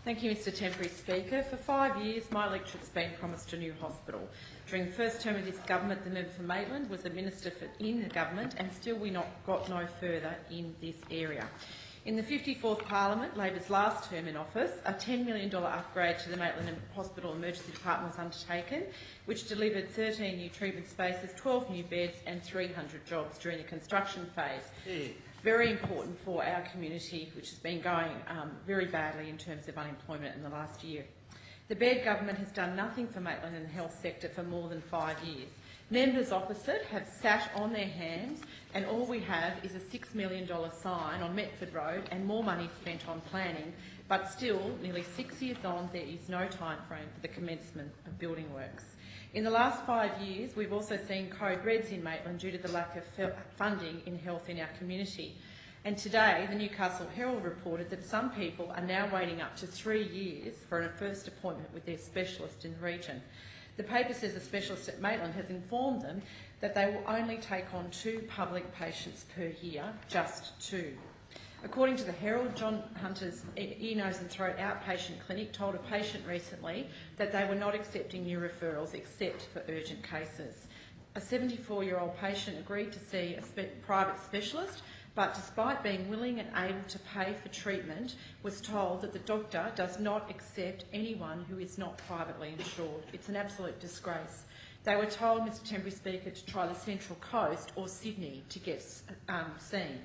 Thank you, Mr Temporary Speaker. For 5 years, my electorate's been promised a new hospital. During the first term of this government, the member for Maitland was the minister in the government, and still we got no further in this area. In the 54th Parliament, Labor's last term in office, a $10 million upgrade to the Maitland Hospital Emergency Department was undertaken, which delivered 13 new treatment spaces, 12 new beds and 300 jobs during the construction phase. Very important for our community, which has been going very badly in terms of unemployment in the last year. The Baird Government has done nothing for Maitland and the health sector for more than 5 years. Members opposite have sat on their hands, and all we have is a $6 million sign on Metford Road and more money spent on planning, but still, nearly 6 years on, there is no time frame for the commencement of building works. In the last 5 years, we've also seen code reds in Maitland due to the lack of funding in health in our community. And today, the Newcastle Herald reported that some people are now waiting up to 3 years for a first appointment with their specialist in the region. The paper says a specialist at Maitland has informed them that they will only take on 2 public patients per year, just 2. According to the Herald, John Hunter's ear, nose and throat outpatient clinic told a patient recently that they were not accepting new referrals except for urgent cases. A 74-year-old patient agreed to see a private specialist, but despite being willing and able to pay for treatment, was told that the doctor does not accept anyone who is not privately insured. It's an absolute disgrace. They were told, Mr Temporary Speaker, to try the Central Coast or Sydney to get seen.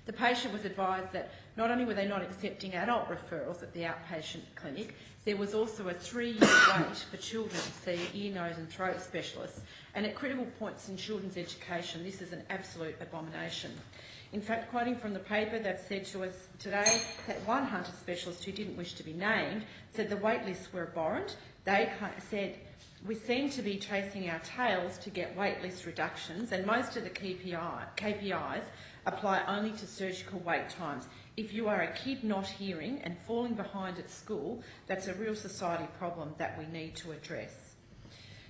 The patient was advised that not only were they not accepting adult referrals at the outpatient clinic, there was also a 3-year wait for children to see ear, nose and throat specialists, and at critical points in children's education, this is an absolute abomination. In fact, quoting from the paper, they've said to us today that one Hunter specialist who didn't wish to be named said the wait lists were abhorrent. They said, "We seem to be chasing our tails to get wait list reductions, and most of the KPIs apply only to surgical wait times. If you are a kid not hearing and falling behind at school, that's a real society problem that we need to address."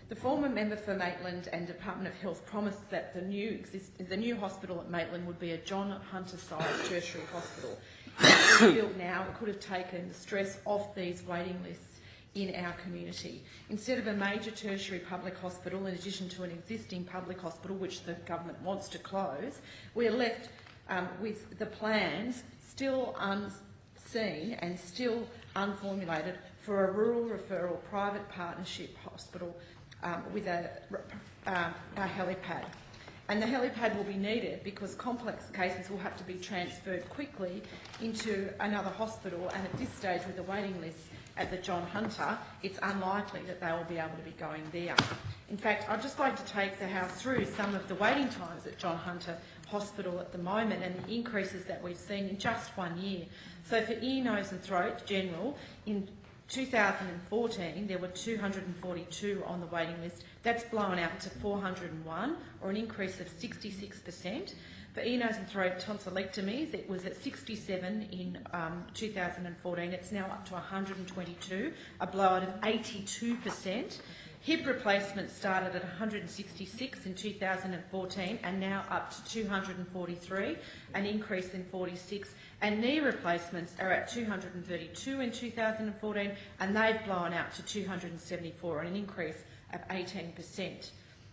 The former member for Maitland and Department of Health promised that the new hospital at Maitland would be a John Hunter-sized tertiary hospital. If it was built now, it could have taken the stress off these waiting lists in our community. Instead of a major tertiary public hospital, in addition to an existing public hospital which the government wants to close, we're left with the plans still unseen and still unformulated for a rural referral private partnership hospital with a helipad. And the helipad will be needed because complex cases will have to be transferred quickly into another hospital, and at this stage with the waiting list at the John Hunter, it's unlikely that they will be able to be going there. In fact, I'd just like to take the House through some of the waiting times at John Hunter Hospital at the moment and the increases that we've seen in just 1 year. So for ear, nose and throat general, in 2014 there were 242 on the waiting list. That's blown out to 401, or an increase of 66%. For ear, nose and throat tonsillectomies, it was at 67 in 2014. It's now up to 122, a blowout of 82%. Hip replacements started at 166 in 2014 and now up to 243, an increase in 46. And knee replacements are at 232 in 2014 and they've blown out to 274, an increase of 18%.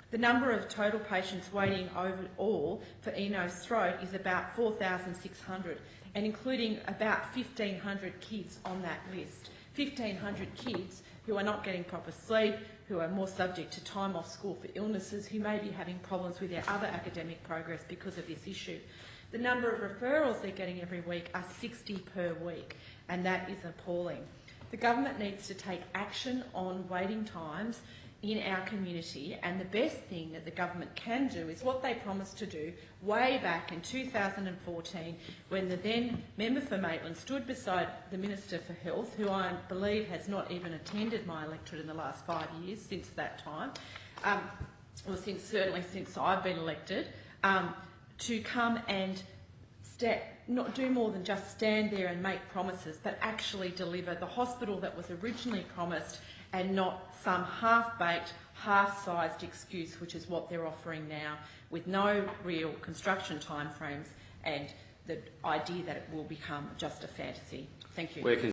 The number of total patients waiting overall for ear, nose, throat is about 4,600, and including about 1,500 kids on that list. 1,500 kids who are not getting proper sleep, who are more subject to time off school for illnesses, who may be having problems with their other academic progress because of this issue. The number of referrals they're getting every week are 60 per week, and that is appalling. The government needs to take action on waiting times in our community, and the best thing that the government can do is what they promised to do way back in 2014 when the then member for Maitland stood beside the Minister for Health, who I believe has not even attended my electorate in the last 5 years since that time, or certainly since I've been elected, to come and not do more than just stand there and make promises, but actually deliver the hospital that was originally promised, and not some half-baked, half-sized excuse, which is what they're offering now, with no real construction timeframes and the idea that it will become just a fantasy. Thank you.